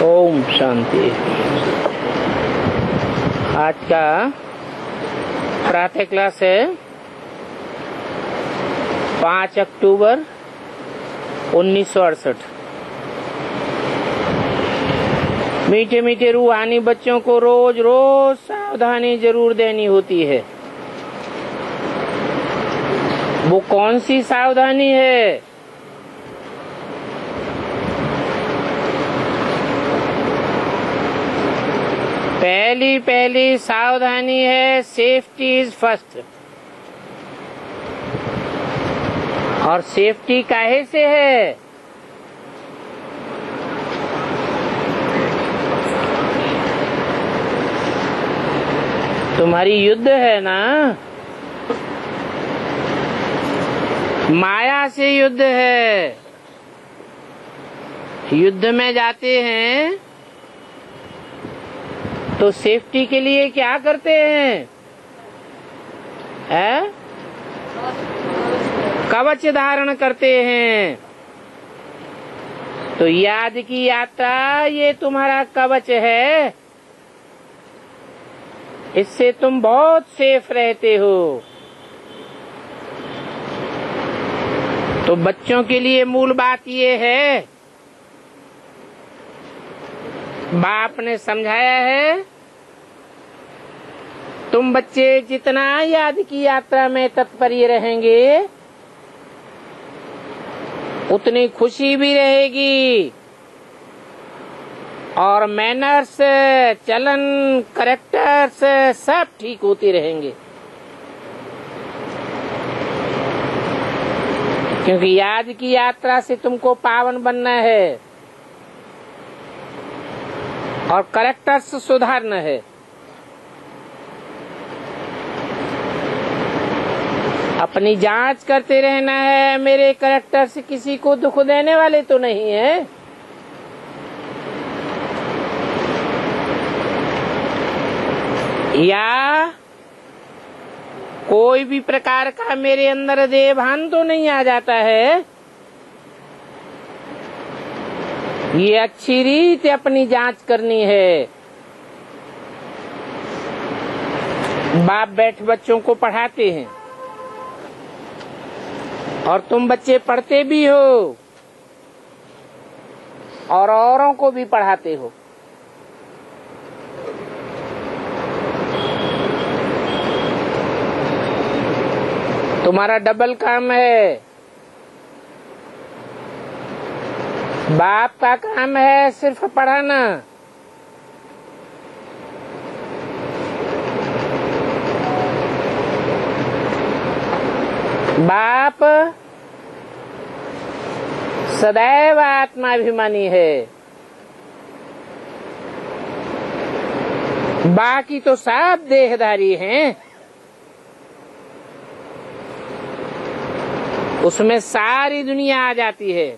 ओम शांति। आज का प्रातः क्लास है 5 अक्टूबर 1968। मीठे मीठे रूहानी बच्चों को रोज रोज सावधानी जरूर देनी होती है। वो कौन सी सावधानी है? पहली सावधानी है सेफ्टी इज फर्स्ट। और सेफ्टी काहे से है? तुम्हारी युद्ध है ना, माया से युद्ध है। युद्ध में जाते हैं तो सेफ्टी के लिए क्या करते हैं? कवच धारण करते हैं। तो याद की यात्रा ये तुम्हारा कवच है। इससे तुम बहुत सेफ रहते हो। तो बच्चों के लिए मूल बात ये है, बाप ने समझाया है, तुम बच्चे जितना याद की यात्रा में तत्पर रहेंगे उतनी खुशी भी रहेगी और मैनर्स, चलन, कैरेक्टर्स सब ठीक होते रहेंगे। क्योंकि याद की यात्रा से तुमको पावन बनना है और कैरेक्टर्स सुधारना है। अपनी जांच करते रहना है, मेरे कैरेक्टर्स किसी को दुख देने वाले तो नहीं है। या कोई भी प्रकार का मेरे अंदर देभान तो नहीं आ जाता है। ये अच्छी रीत अपनी जांच करनी है। बाप बैठ बच्चों को पढ़ाते हैं और तुम बच्चे पढ़ते भी हो और औरों को भी पढ़ाते हो। तुम्हारा डबल काम है। बाप का काम है सिर्फ पढ़ाना, बाप सदैव आत्माभिमानी है। बाकी तो सब देहधारी हैं। उसमें सारी दुनिया आ जाती है।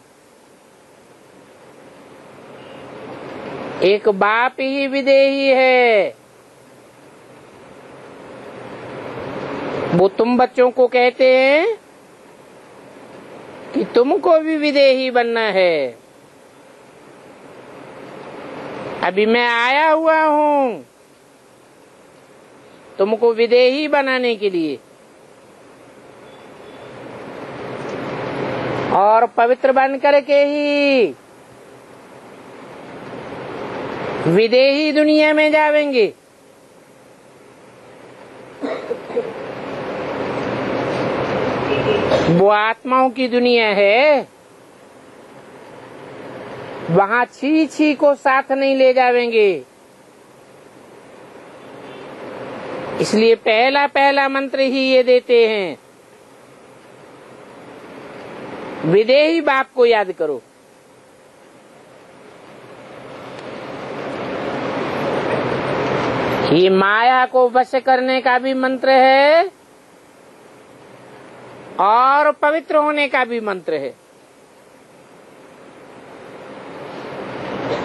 एक बाप ही विदेही है। वो तुम बच्चों को कहते हैं कि तुमको भी विदेही बनना है। अभी मैं आया हुआ हूँ तुमको विदेही बनाने के लिए और पवित्र बन करके ही विदेही दुनिया में जावेंगे। वो आत्माओं की दुनिया है। वहाँ छी छी को साथ नहीं ले जावेंगे। इसलिए पहला मंत्र ही ये देते हैं, विदेही बाप को याद करो। ये माया को वश करने का भी मंत्र है और पवित्र होने का भी मंत्र है।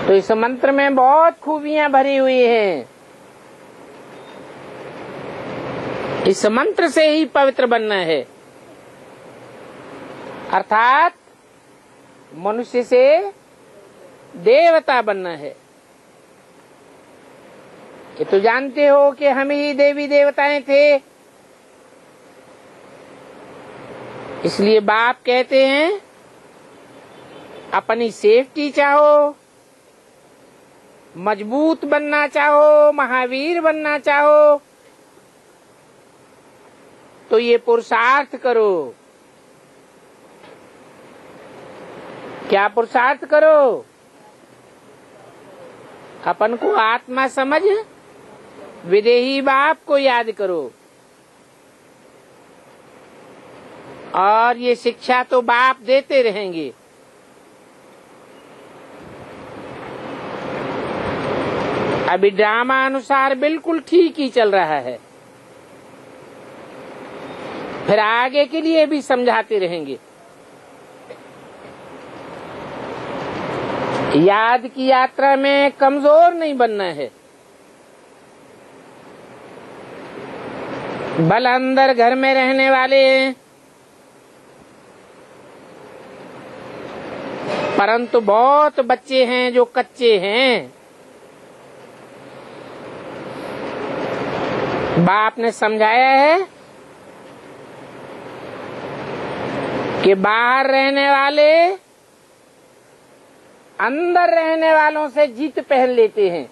तो इस मंत्र में बहुत खूबियां भरी हुई हैं। इस मंत्र से ही पवित्र बनना है। अर्थात मनुष्य से देवता बनना है। ये तो जानते हो कि हम ही देवी देवताएं थे। इसलिए बाप कहते हैं अपनी सेफ्टी चाहो, मजबूत बनना चाहो, महावीर बनना चाहो तो ये पुरुषार्थ करो। क्या पुरुषार्थ करो? अपन को आत्मा समझ विदेही बाप को याद करो। और ये शिक्षा तो बाप देते रहेंगे। अभी ड्रामा अनुसार बिल्कुल ठीक ही चल रहा है, फिर आगे के लिए भी समझाते रहेंगे। याद की यात्रा में कमजोर नहीं बनना है। बल अंदर घर में रहने वाले हैं, परंतु बहुत बच्चे हैं जो कच्चे हैं। बाप ने समझाया है कि बाहर रहने वाले अंदर रहने वालों से जीत पहन लेते हैं।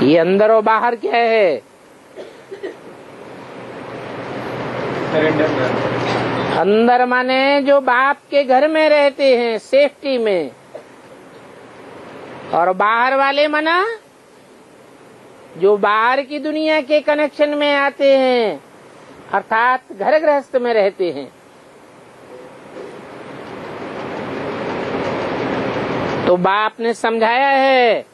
ये अंदर और बाहर क्या है? अंदर माने जो बाप के घर में रहते हैं सेफ्टी में, और बाहर वाले मना जो बाहर की दुनिया के कनेक्शन में आते हैं, अर्थात घर गृहस्थ में रहते हैं। तो बाप ने समझाया है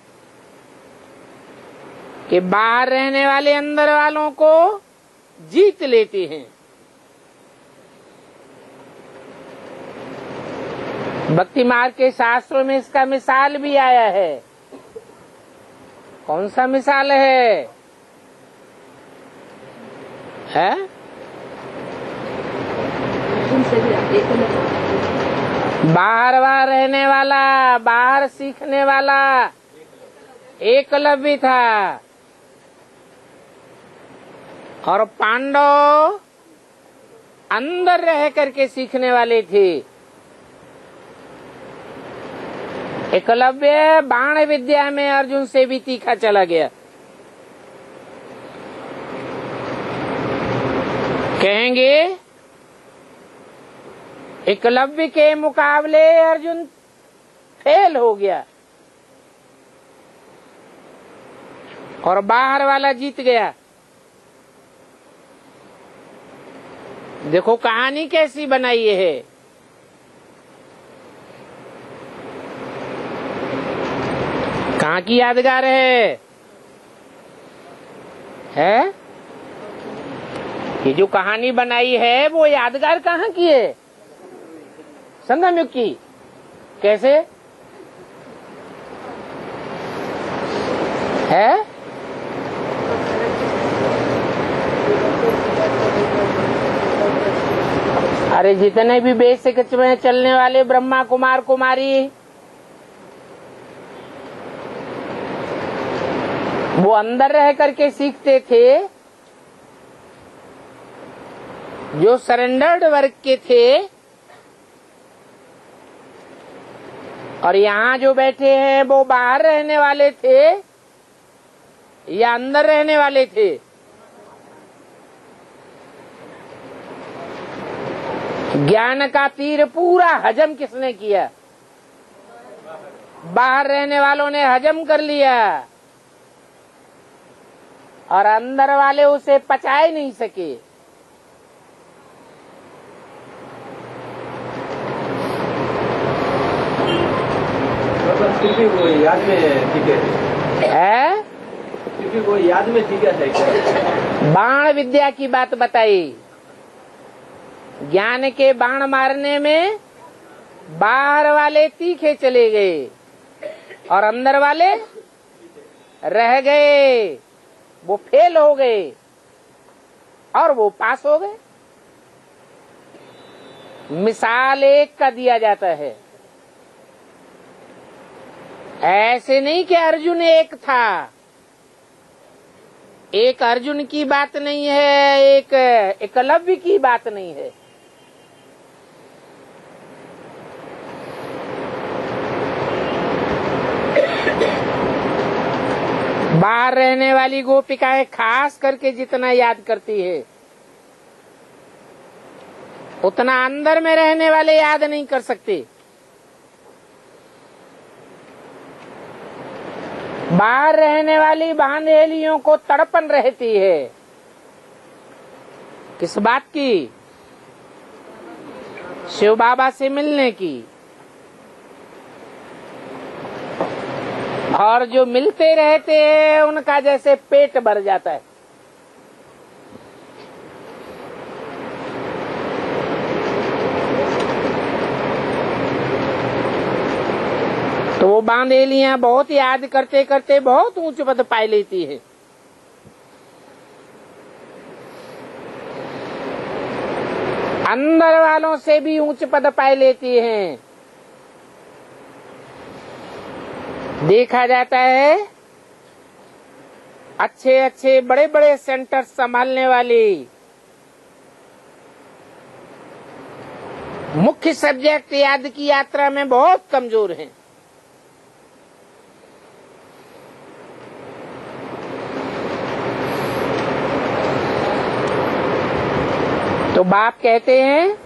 कि बाहर रहने वाले अंदर वालों को जीत लेते हैं। भक्ति मार्ग के शास्त्रों में इसका मिसाल भी आया है। कौन सा मिसाल है? बाहर वहां रहने वाला, बाहर सीखने वाला एकलव्य था, और पांडव अंदर रह करके सीखने वाले थे। एकलव्य बाण विद्या में अर्जुन से भी तीखा चला गया। कहेंगे एकलव्य के मुकाबले अर्जुन फेल हो गया और बाहर वाला जीत गया। देखो कहानी कैसी बनाई है। कहाँ की यादगार है? ये जो कहानी बनाई है वो यादगार कहाँ की है? संगम युग की। कैसे है? अरे जितने भी बेसिक में चलने वाले ब्रह्मा कुमार कुमारी, वो अंदर रह करके सीखते थे। जो सरेंडर्ड वर्ग के थे, और यहाँ जो बैठे हैं वो बाहर रहने वाले थे या अंदर रहने वाले थे? ज्ञान का तीर पूरा हजम किसने किया? बाहर रहने वालों ने हजम कर लिया, और अंदर वाले उसे पचा ही नहीं सके। वो याद में ठीक है, क्योंकि वो याद में ठीक है। बाण विद्या की बात बताई। ज्ञान के बाण मारने में बाहर वाले तीखे चले गए और अंदर वाले रह गए। वो फेल हो गए और वो पास हो गए। मिसाल एक का दिया जाता है। ऐसे नहीं कि अर्जुन एक था। एक अर्जुन की बात नहीं है, एक एकलव्य की बात नहीं है। बाहर रहने वाली गोपिकाएं खास करके जितना याद करती है, उतना अंदर में रहने वाले याद नहीं कर सकते। बाहर रहने वाली बांधेलियों को तड़पन रहती है। किस बात की? शिव बाबा से मिलने की। और जो मिलते रहते हैं उनका जैसे पेट भर जाता है। तो वो बांधेलियां बहुत याद करते करते बहुत ऊंच पद पाई लेती है। अंदर वालों से भी ऊंच पद पाई लेती हैं। देखा जाता है अच्छे अच्छे बड़े बड़े सेंटर संभालने वाली, मुख्य सब्जेक्ट याद की यात्रा में बहुत कमजोर हैं। तो बाप कहते हैं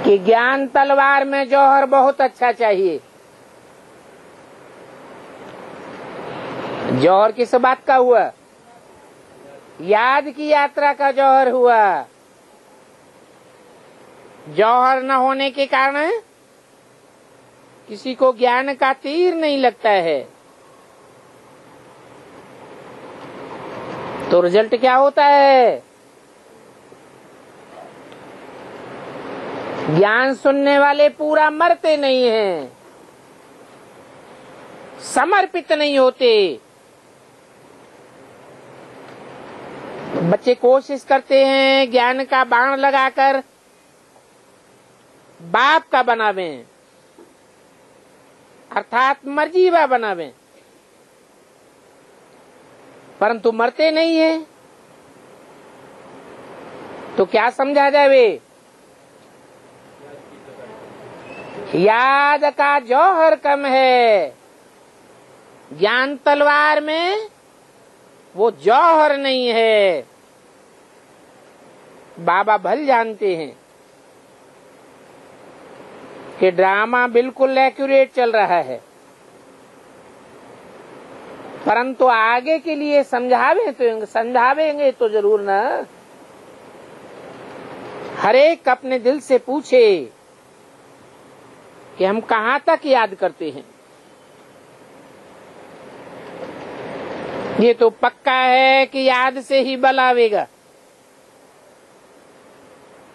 कि ज्ञान तलवार में जौहर बहुत अच्छा चाहिए। जौहर किस बात का हुआ? याद की यात्रा का जौहर हुआ। जौहर न होने के कारण किसी को ज्ञान का तीर नहीं लगता है। तो रिजल्ट क्या होता है? ज्ञान सुनने वाले पूरा मरते नहीं हैं, समर्पित नहीं होते। बच्चे कोशिश करते हैं ज्ञान का बाण लगाकर बाप का बनावे, अर्थात मर्जीवा बनावे, परंतु मरते नहीं है। तो क्या समझा जाए? याद का जौहर कम है, ज्ञान तलवार में वो जौहर नहीं है। बाबा भल जानते हैं कि ड्रामा बिल्कुल एक्यूरेट चल रहा है, परंतु आगे के लिए समझावेंगे तो जरूर ना। हर एक अपने दिल से पूछे कि हम कहाँ तक याद करते हैं। ये तो पक्का है कि याद से ही बल आवेगा।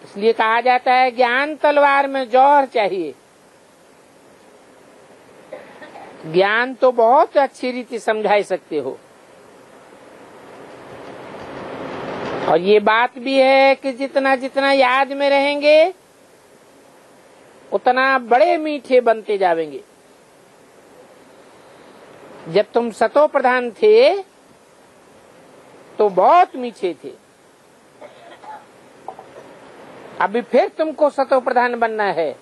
इसलिए कहा जाता है ज्ञान तलवार में जौहर चाहिए। ज्ञान तो बहुत अच्छी रीति समझा सकते हो, और ये बात भी है कि जितना जितना याद में रहेंगे उतना बड़े मीठे बनते जावेंगे। जब तुम सतो प्रधान थे तो बहुत मीठे थे, अभी फिर तुमको सतो प्रधान बनना है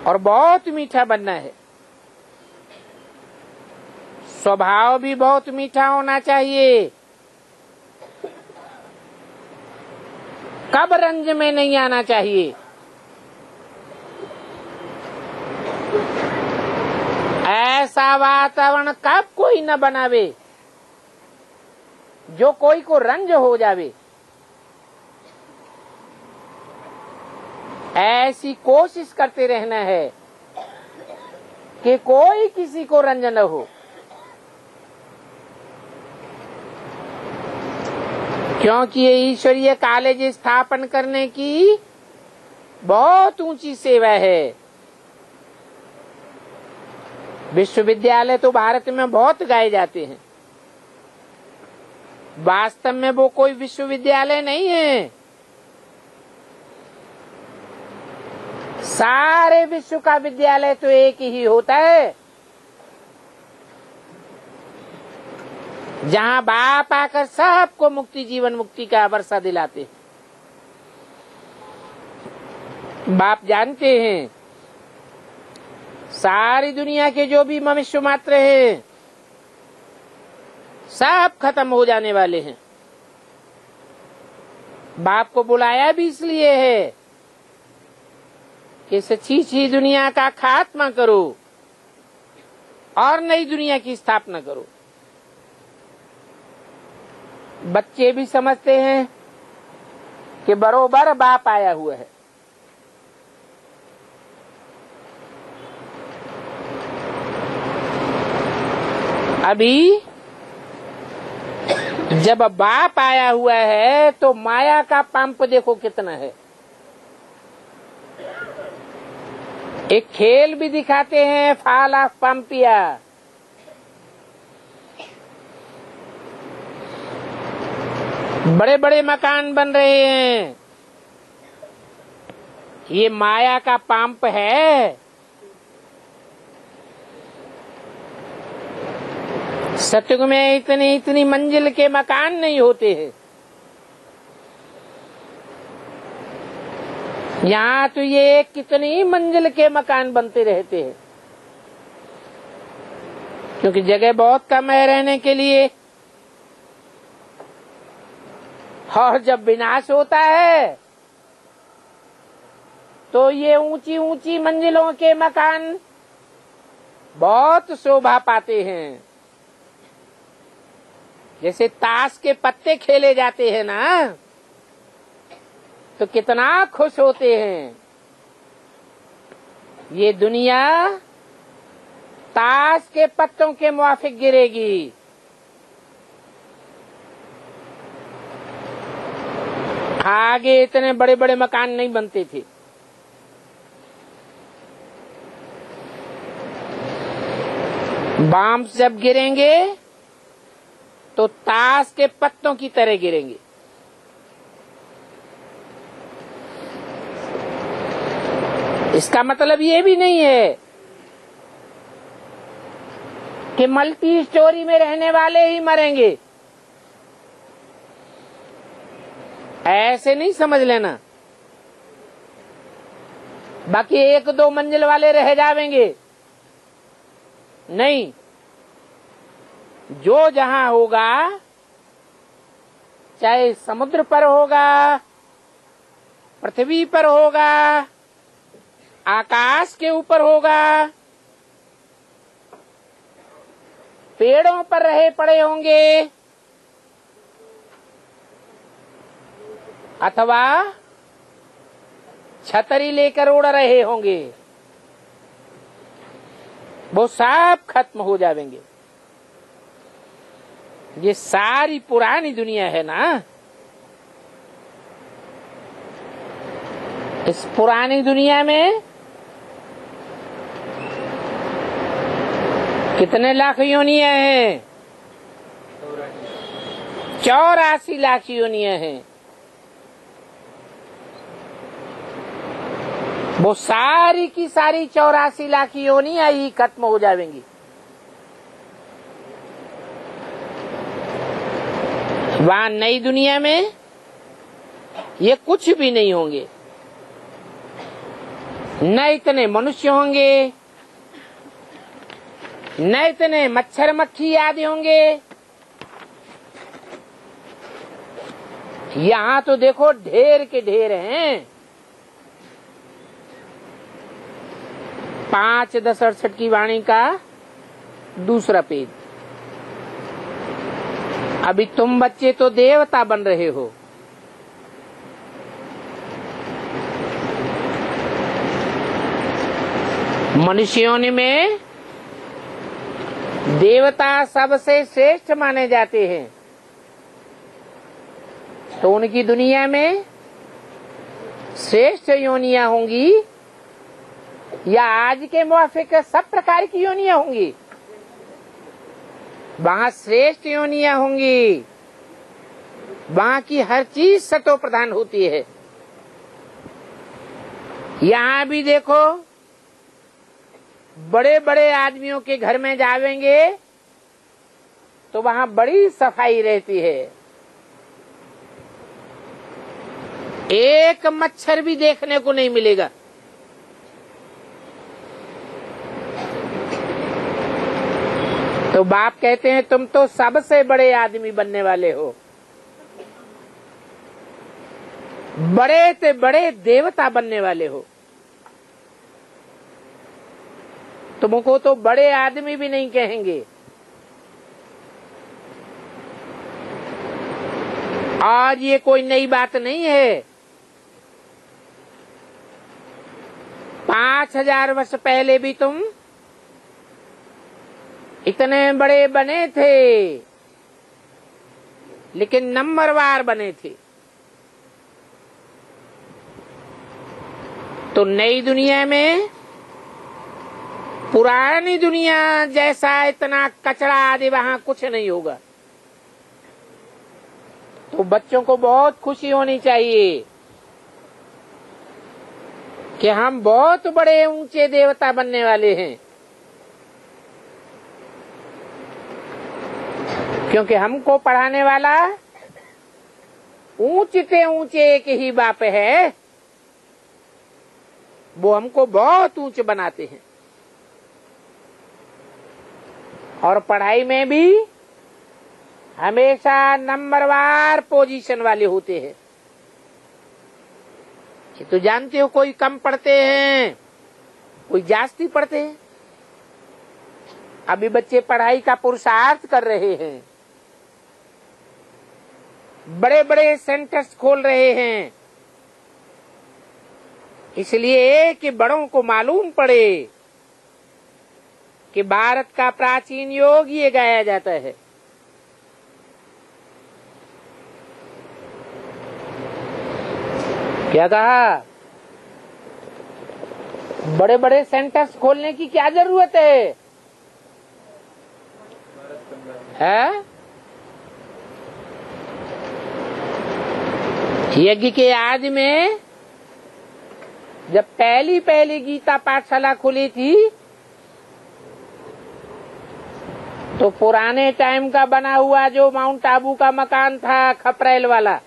और बहुत मीठा बनना है। स्वभाव भी बहुत मीठा होना चाहिए, कब रंज में नहीं आना चाहिए। ऐसा वातावरण कब कोई न बनावे जो कोई को रंज हो जावे। ऐसी कोशिश करते रहना है कि कोई किसी को रंज न हो, क्योंकि ये ईश्वरीय कॉलेज स्थापन करने की बहुत ऊंची सेवा है। विश्वविद्यालय तो भारत में बहुत गाए जाते हैं, वास्तव में वो कोई विश्वविद्यालय नहीं है। सारे विश्व का विद्यालय तो एक ही होता है, जहाँ बाप आकर सबको मुक्ति, जीवन मुक्ति का वर्षा दिलाते। बाप जानते हैं सारी दुनिया के जो भी मनुष्य मात्र हैं सब खत्म हो जाने वाले हैं। बाप को बुलाया भी इसलिए है कि इस अच्छी दुनिया का खात्मा करो और नई दुनिया की स्थापना करो। बच्चे भी समझते हैं कि बरोबर बाप आया हुआ है। अभी जब बाप आया हुआ है तो माया का पंप देखो कितना है। एक खेल भी दिखाते हैं, फॉल ऑफ पंपिया। बड़े बड़े मकान बन रहे हैं, ये माया का पंप है। सतयुग में इतनी मंजिल के मकान नहीं होते हैं। यहाँ तो ये कितनी मंजिल के मकान बनते रहते हैं, क्योंकि जगह बहुत कम है रहने के लिए। और जब विनाश होता है तो ये ऊंची ऊंची मंजिलों के मकान बहुत शोभा पाते हैं। जैसे ताश के पत्ते खेले जाते हैं ना, तो कितना खुश होते हैं। ये दुनिया ताश के पत्तों के मुआफिक गिरेगी। आगे इतने बड़े बड़े मकान नहीं बनते थे। बॉम्ब जब गिरेंगे तो ताश के पत्तों की तरह गिरेंगे। इसका मतलब ये भी नहीं है कि मल्टी स्टोरी में रहने वाले ही मरेंगे, ऐसे नहीं समझ लेना। बाकी एक दो मंजिल वाले रह जाएंगे, नहीं। जो जहां होगा, चाहे समुद्र पर होगा, पृथ्वी पर होगा, आकाश के ऊपर होगा, पेड़ों पर रहे पड़े होंगे, अथवा छतरी लेकर उड़ रहे होंगे, वो सब खत्म हो जाएंगे। ये सारी पुरानी दुनिया है ना, इस पुरानी दुनिया में कितने लाख योनियां हैं? 84 लाख योनियां हैं। वो सारी की सारी 84 लाख योनियां ही खत्म हो जाएंगी। वहां नई दुनिया में ये कुछ भी नहीं होंगे, न इतने मनुष्य होंगे, न इतने मच्छर मक्खी आदि होंगे। यहाँ तो देखो ढेर के ढेर हैं। 5:10:68 की वाणी का दूसरा पेज। अभी तुम बच्चे तो देवता बन रहे हो। मनुष्यों में देवता सबसे श्रेष्ठ माने जाते हैं, तो उनकी दुनिया में श्रेष्ठ योनियां होंगी या आज के मुआफिक सब प्रकार की योनियां होंगी? वहां श्रेष्ठ योनियां होंगी। वहां की हर चीज सतो प्रधान होती है। यहाँ भी देखो, बड़े बड़े आदमियों के घर में जावेंगे तो वहां बड़ी सफाई रहती है, एक मच्छर भी देखने को नहीं मिलेगा। तो बाप कहते हैं तुम तो सबसे बड़े आदमी बनने वाले हो, बड़े से बड़े देवता बनने वाले हो। तुमको तो बड़े आदमी भी नहीं कहेंगे। आज ये कोई नई बात नहीं है। 5000 वर्ष पहले भी तुम इतने बड़े बने थे, लेकिन नंबरवार बने थे। तो नई दुनिया में पुरानी दुनिया जैसा इतना कचरा आदि वहां कुछ नहीं होगा। तो बच्चों को बहुत खुशी होनी चाहिए कि हम बहुत बड़े ऊंचे देवता बनने वाले हैं, क्योंकि हमको पढ़ाने वाला ऊंचे ऊंचे एक ही बाप है, वो हमको बहुत ऊंचे बनाते हैं। और पढ़ाई में भी हमेशा नंबरवार पोजीशन वाले होते हैं। ये तो जानते हो, कोई कम पढ़ते हैं, कोई जास्ती पढ़ते हैं। अभी बच्चे पढ़ाई का पुरुषार्थ कर रहे हैं, बड़े बड़े सेंटर्स खोल रहे हैं, इसलिए कि बड़ों को मालूम पड़े कि भारत का प्राचीन योग ये गाया जाता है। क्या कहा? बड़े बड़े सेंटर्स खोलने की क्या जरूरत है? यज्ञ के आदि में जब पहली गीता पाठशाला खुली थी तो पुराने टाइम का बना हुआ जो माउंट आबू का मकान था खपरेल वाला,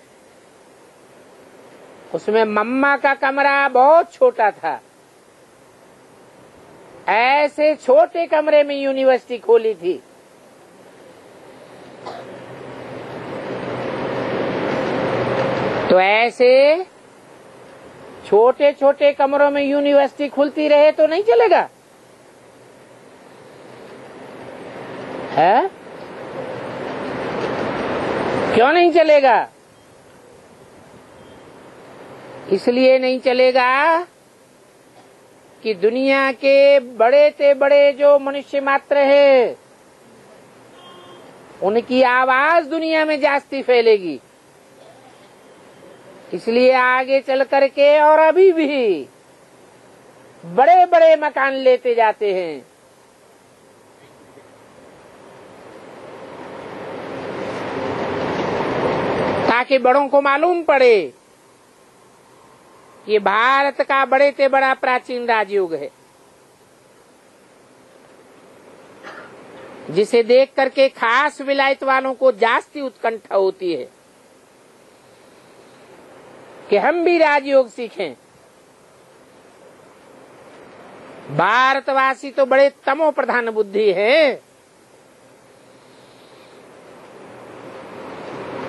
उसमें मम्मा का कमरा बहुत छोटा था। ऐसे छोटे कमरे में यूनिवर्सिटी खोली थी। तो ऐसे छोटे छोटे कमरों में यूनिवर्सिटी खुलती रहे तो नहीं चलेगा, है? क्यों नहीं चलेगा? इसलिए नहीं चलेगा कि दुनिया के बड़े से बड़े जो मनुष्य मात्र है उनकी आवाज दुनिया में जास्ती फैलेगी। इसलिए आगे चल करके और अभी भी बड़े बड़े मकान लेते जाते हैं। ताकि बड़ों को मालूम पड़े ये भारत का बड़े से बड़ा प्राचीन राजयोग है, जिसे देख करके खास विलायत वालों को जास्ती उत्कंठा होती है कि हम भी राजयोग सीखें। भारतवासी तो बड़े तमो प्रधान बुद्धि है,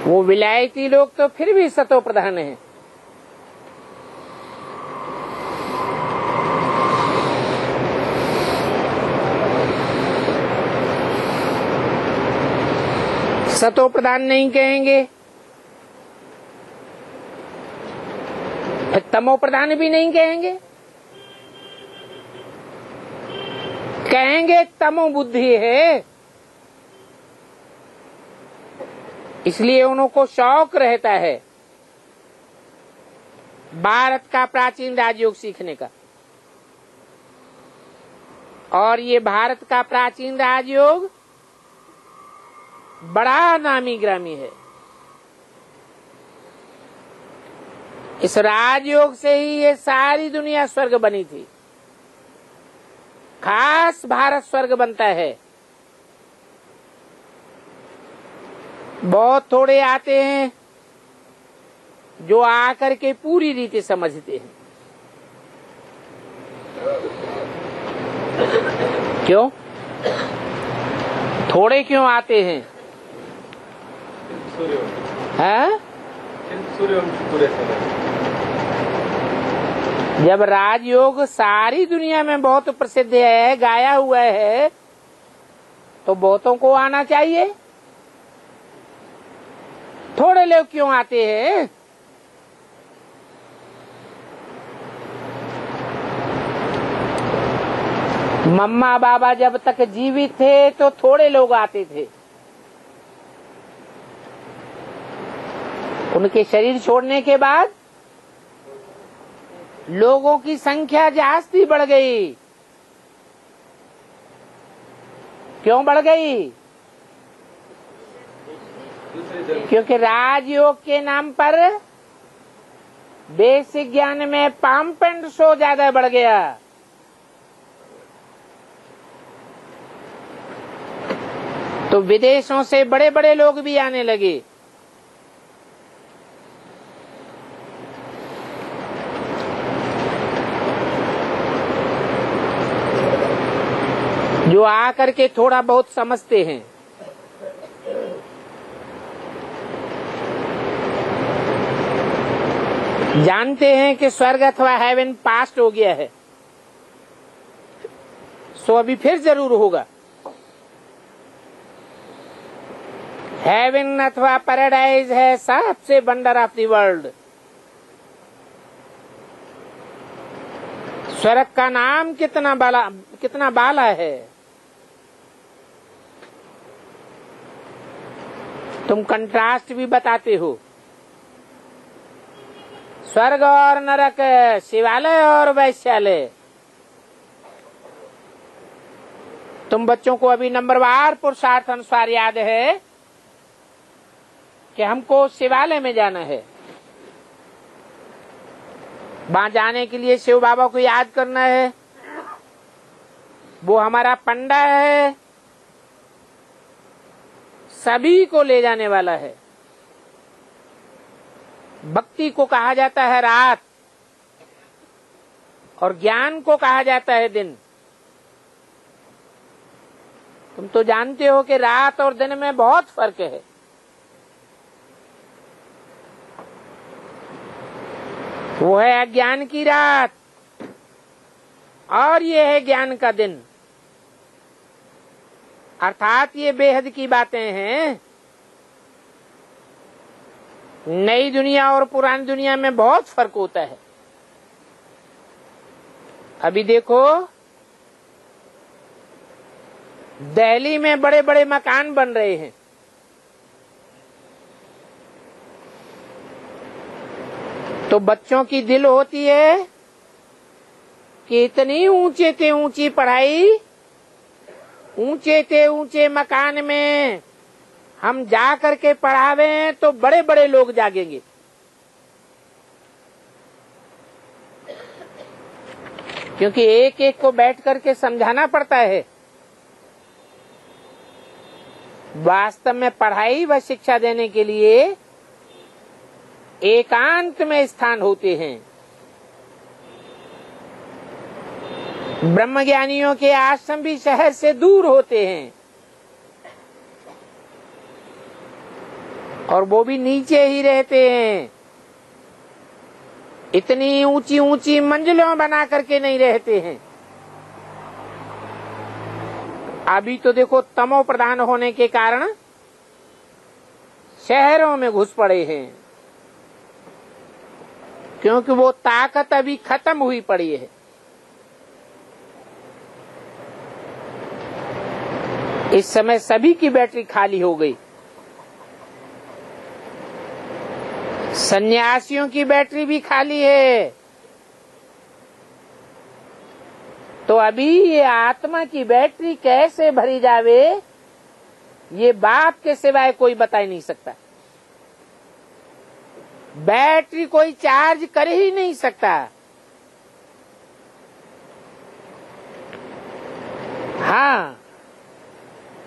वो विलायती लोग तो फिर भी सतो प्रधान हैं। सतो प्रधान नहीं कहेंगे, तमो प्रधान भी नहीं कहेंगे, कहेंगे तमो बुद्धि है। इसलिए उनको शौक रहता है भारत का प्राचीन राजयोग सीखने का। और ये भारत का प्राचीन राजयोग बड़ा नामी ग्रामी है। इस राजयोग से ही ये सारी दुनिया स्वर्ग बनी थी। खास भारत स्वर्ग बनता है। बहुत थोड़े आते हैं जो आकर के पूरी रीति समझते हैं। क्यों? थोड़े क्यों आते हैं? हैं? जब राजयोग सारी दुनिया में बहुत प्रसिद्ध है, गाया हुआ है, तो बहुतों को आना चाहिए। थोड़े लोग क्यों आते हैं? मम्मा बाबा जब तक जीवित थे तो थोड़े लोग आते थे। उनके शरीर छोड़ने के बाद लोगों की संख्या जास्ती बढ़ गई। क्यों बढ़ गई? क्योंकि राजयोग के नाम पर बेसिक ज्ञान में पंप एंड शो ज्यादा बढ़ गया। तो विदेशों से बड़े बड़े लोग भी आने लगे। जो आकर के थोड़ा बहुत समझते हैं। जानते हैं कि स्वर्ग अथवा हेवन पास्ट हो गया है, सो अभी फिर जरूर होगा। हेवन अथवा पैराडाइज है सबसे वंडर ऑफ द वर्ल्ड। स्वर्ग का नाम कितना बाला है। तुम कंट्रास्ट भी बताते हो। स्वर्ग और नरक, शिवालय और वैश्यालय। तुम बच्चों को अभी नंबरवार पुरुषार्थ अनुसार याद है कि हमको शिवालय में जाना है। वहां जाने के लिए शिव बाबा को याद करना है। वो हमारा पंडा है, सभी को ले जाने वाला है। भक्ति को कहा जाता है रात और ज्ञान को कहा जाता है दिन। तुम तो जानते हो कि रात और दिन में बहुत फर्क है। वो है अज्ञान की रात और ये है ज्ञान का दिन। अर्थात ये बेहद की बातें हैं। नई दुनिया और पुरानी दुनिया में बहुत फर्क होता है। अभी देखो, दिल्ली में बड़े बड़े मकान बन रहे हैं। तो बच्चों की दिल होती है कि इतनी ऊंचे से ऊंची पढ़ाई, ऊंचे से ऊंचे मकान में हम जा करके पढ़ावें तो बड़े बड़े लोग जागेंगे। क्योंकि एक एक को बैठ करके समझाना पड़ता है। वास्तव में पढ़ाई व शिक्षा देने के लिए एकांत में स्थान होते हैं। ब्रह्मज्ञानियों के आश्रम भी शहर से दूर होते हैं और वो भी नीचे ही रहते हैं। इतनी ऊंची ऊंची मंजिलों बना करके नहीं रहते हैं। अभी तो देखो, तमो प्रधान होने के कारण शहरों में घुस पड़े हैं, क्योंकि वो ताकत अभी खत्म हुई पड़ी है। इस समय सभी की बैटरी खाली हो गई। सन्यासियों की बैटरी भी खाली है। तो अभी ये आत्मा की बैटरी कैसे भरी जावे, ये बाप के सिवाय कोई बता ही नहीं सकता। बैटरी कोई चार्ज कर ही नहीं सकता। हाँ,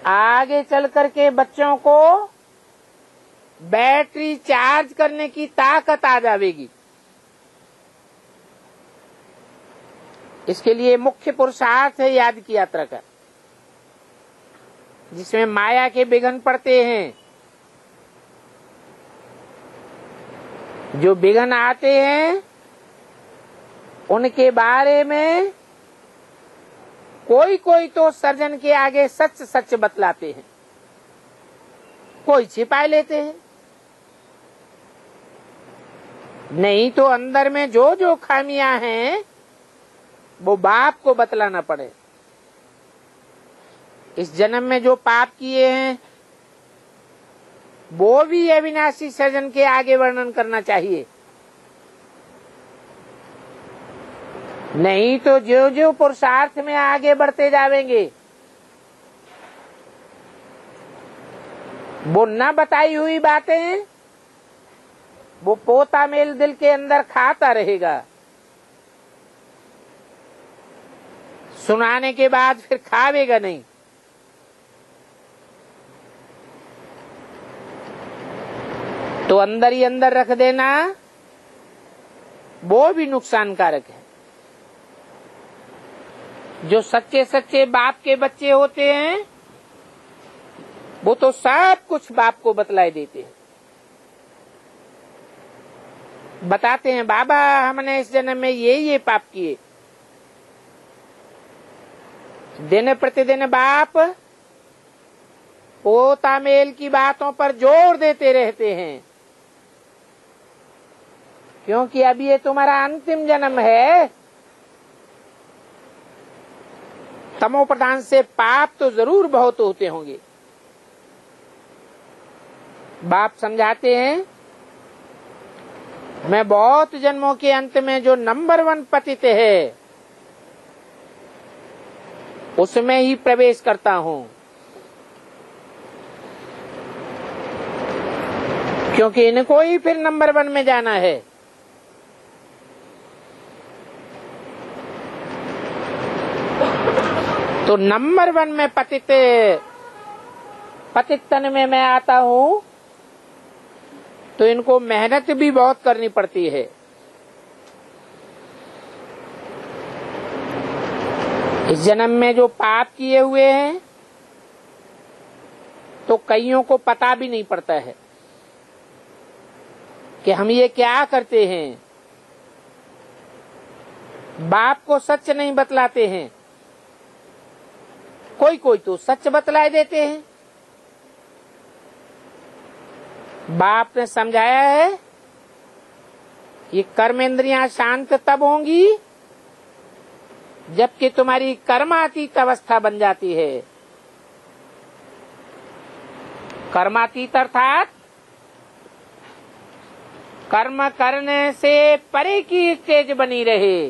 आगे चल करके बच्चों को बैटरी चार्ज करने की ताकत आ जाएगी। इसके लिए मुख्य पुरुषार्थ है याद की यात्रा का, जिसमें माया के विघ्न पड़ते हैं। जो विघ्न आते हैं उनके बारे में कोई कोई तो सर्जन के आगे सच सच बतलाते हैं, कोई छिपा लेते हैं। नहीं तो अंदर में जो जो खामियां हैं वो बाप को बतलाना पड़े। इस जन्म में जो पाप किए हैं वो भी अविनाशी सर्जन के आगे वर्णन करना चाहिए। नहीं तो जो जो पुरुषार्थ में आगे बढ़ते जाएंगे वो न बताई हुई बातें वो पोता मेल दिल के अंदर खाता रहेगा। सुनाने के बाद फिर खावेगा नहीं। तो अंदर ही अंदर रख देना वो भी नुकसानकारक है। जो सच्चे सच्चे बाप के बच्चे होते हैं वो तो सब कुछ बाप को बतलाए देते हैं। बताते हैं बाबा हमने इस जन्म में ये पाप किए। दिन प्रतिदिन बाप पोता मेल की बातों पर जोर देते रहते हैं, क्योंकि अब ये तुम्हारा अंतिम जन्म है। तमो प्रधान से पाप तो जरूर बहुत होते होंगे। बाप समझाते हैं मैं बहुत जन्मों के अंत में जो नंबर 1 पतित है उसमें ही प्रवेश करता हूं, क्योंकि इनको ही फिर नंबर 1 में जाना है। तो नंबर 1 में पतित तन में मैं आता हूं तो इनको मेहनत भी बहुत करनी पड़ती है। इस जन्म में जो पाप किए हुए हैं तो कईयों को पता भी नहीं पड़ता है कि हम ये क्या करते हैं। बाप को सच नहीं बतलाते हैं, कोई कोई तो सच बतलाए देते हैं। बाप ने समझाया है ये कर्मेंद्रियां शांत तब होंगी जबकि तुम्हारी कर्मातीत अवस्था बन जाती है। कर्मातीत अर्थात कर्म करने से परे की स्टेज बनी रहे।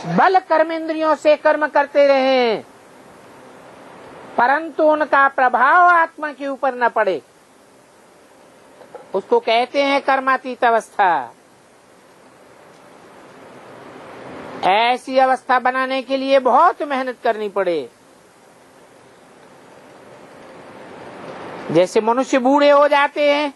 बल कर्मेंद्रियों से कर्म करते रहे परंतु उनका प्रभाव आत्मा के ऊपर न पड़े, उसको कहते हैं कर्मातीत अवस्था। ऐसी अवस्था बनाने के लिए बहुत मेहनत करनी पड़े। जैसे मनुष्य बूढ़े हो जाते हैं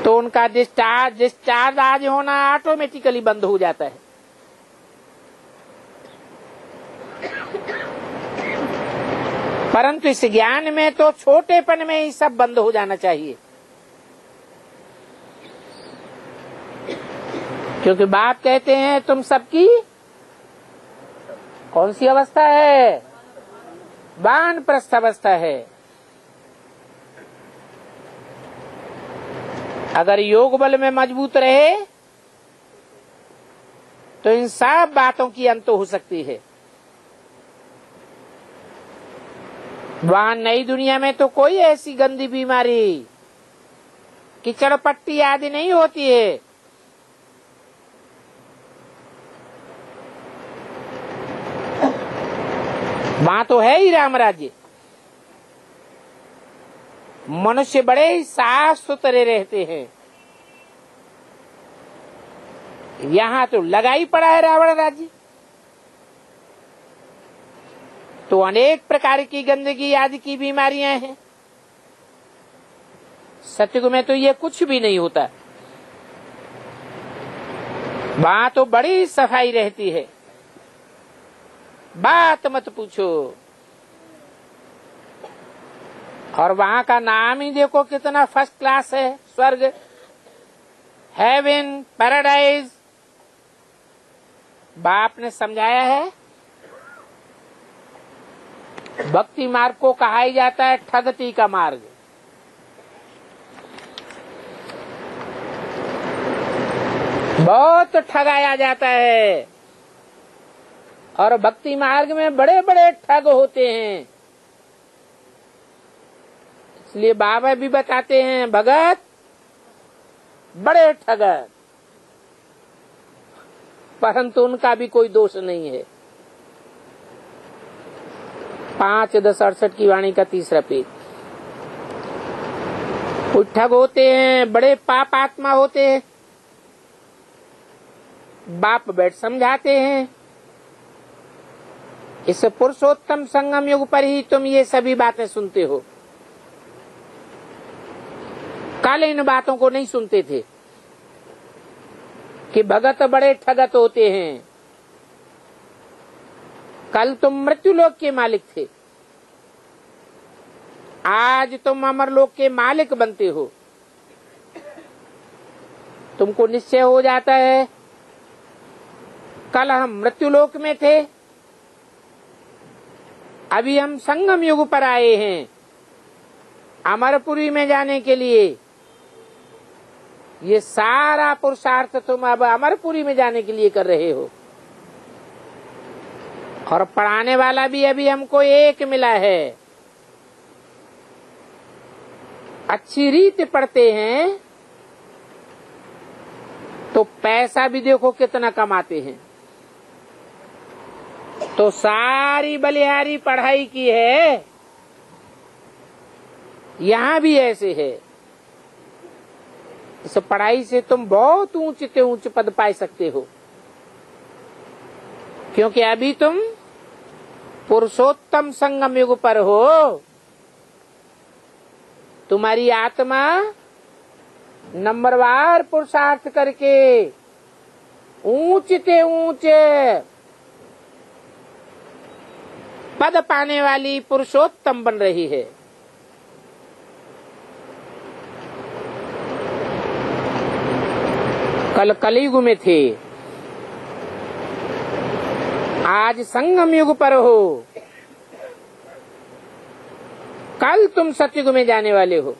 तो उनका डिस्चार्ज आज होना ऑटोमेटिकली बंद हो जाता है। परंतु इस ज्ञान में तो छोटेपन में ही सब बंद हो जाना चाहिए, क्योंकि बाप कहते हैं तुम सबकी कौन सी अवस्था है? वानप्रस्थ अवस्था है। अगर योग बल में मजबूत रहे तो इन सब बातों की अंत हो सकती है। वहां नई दुनिया में तो कोई ऐसी गंदी बीमारी कीचड़ पट्टी आदि नहीं होती है। वहां तो है ही राम राज्य। मनुष्य बड़े ही साफ सुथरे रहते हैं। यहाँ तो लगा ही पड़ा है रावण राज्य। तो अनेक प्रकार की गंदगी आदि की बीमारियां हैं। सतयुग में तो ये कुछ भी नहीं होता। वहां तो बड़ी सफाई रहती है, बात मत पूछो। और वहां का नाम ही देखो कितना फर्स्ट क्लास है। स्वर्ग, हेवन, पैराडाइज। बाप ने समझाया है। भक्ति मार्ग को कहा ही जाता है ठगती का मार्ग। बहुत ठगाया जाता है। और भक्ति मार्ग में बड़े बड़े ठग होते हैं। इसलिए बाबा भी बताते हैं भगत बड़े ठगत, परंतु उनका भी कोई दोष नहीं है। 5-10-68 की वाणी का 3रा पेज। कुछ ठग होते हैं, बड़े पाप आत्मा होते हैं। बाप बैठ समझाते हैं, इस पुरुषोत्तम संगम युग पर ही तुम ये सभी बातें सुनते हो। कल इन बातों को नहीं सुनते थे कि भगत बड़े ठगत होते हैं। कल तुम मृत्युलोक के मालिक थे, आज तुम अमरलोक के मालिक बनते हो। तुमको निश्चय हो जाता है कल हम मृत्युलोक में थे, अभी हम संगम युग पर आए हैं अमरपुरी में जाने के लिए। ये सारा पुरुषार्थ तुम अब अमरपुरी में जाने के लिए कर रहे हो। और पढ़ाने वाला भी अभी हमको एक मिला है। अच्छी रीत पढ़ते हैं तो पैसा भी देखो कितना कमाते हैं। तो सारी बलिहारी पढ़ाई की है, यहाँ भी ऐसे है। इस पढ़ाई से तुम बहुत ऊंचे से ऊंच पद पा सकते हो, क्योंकि अभी तुम पुरुषोत्तम संगम युग पर हो। तुम्हारी आत्मा नंबरवार पुरुषार्थ करके ऊंचे से ऊंचे पद पाने वाली पुरुषोत्तम बन रही है। कल कलयुग में थे, आज संगम युग पर हो। कल तुम सतयुग में जाने वाले हो।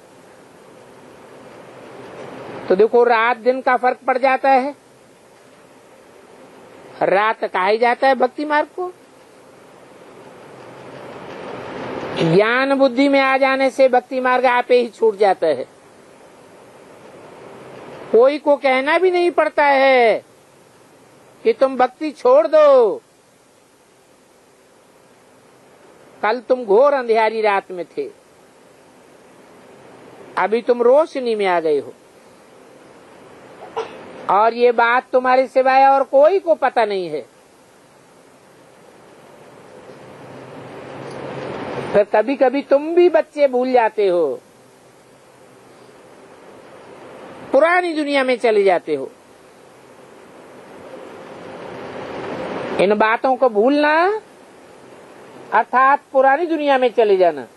तो देखो रात दिन का फर्क पड़ जाता है। रात कहा ही जाता है भक्ति मार्ग को। ज्ञान बुद्धि में आ जाने से भक्ति मार्ग आपे ही छूट जाता है। कोई को कहना भी नहीं पड़ता है कि तुम भक्ति छोड़ दो। कल तुम घोर अंधेरी रात में थे, अभी तुम रोशनी में आ गए हो। और ये बात तुम्हारे सिवाय और कोई को पता नहीं है। फिर कभी कभी तुम भी बच्चे भूल जाते हो, पुरानी दुनिया में चले जाते हो। इन बातों को भूलना अर्थात पुरानी दुनिया में चले जाना।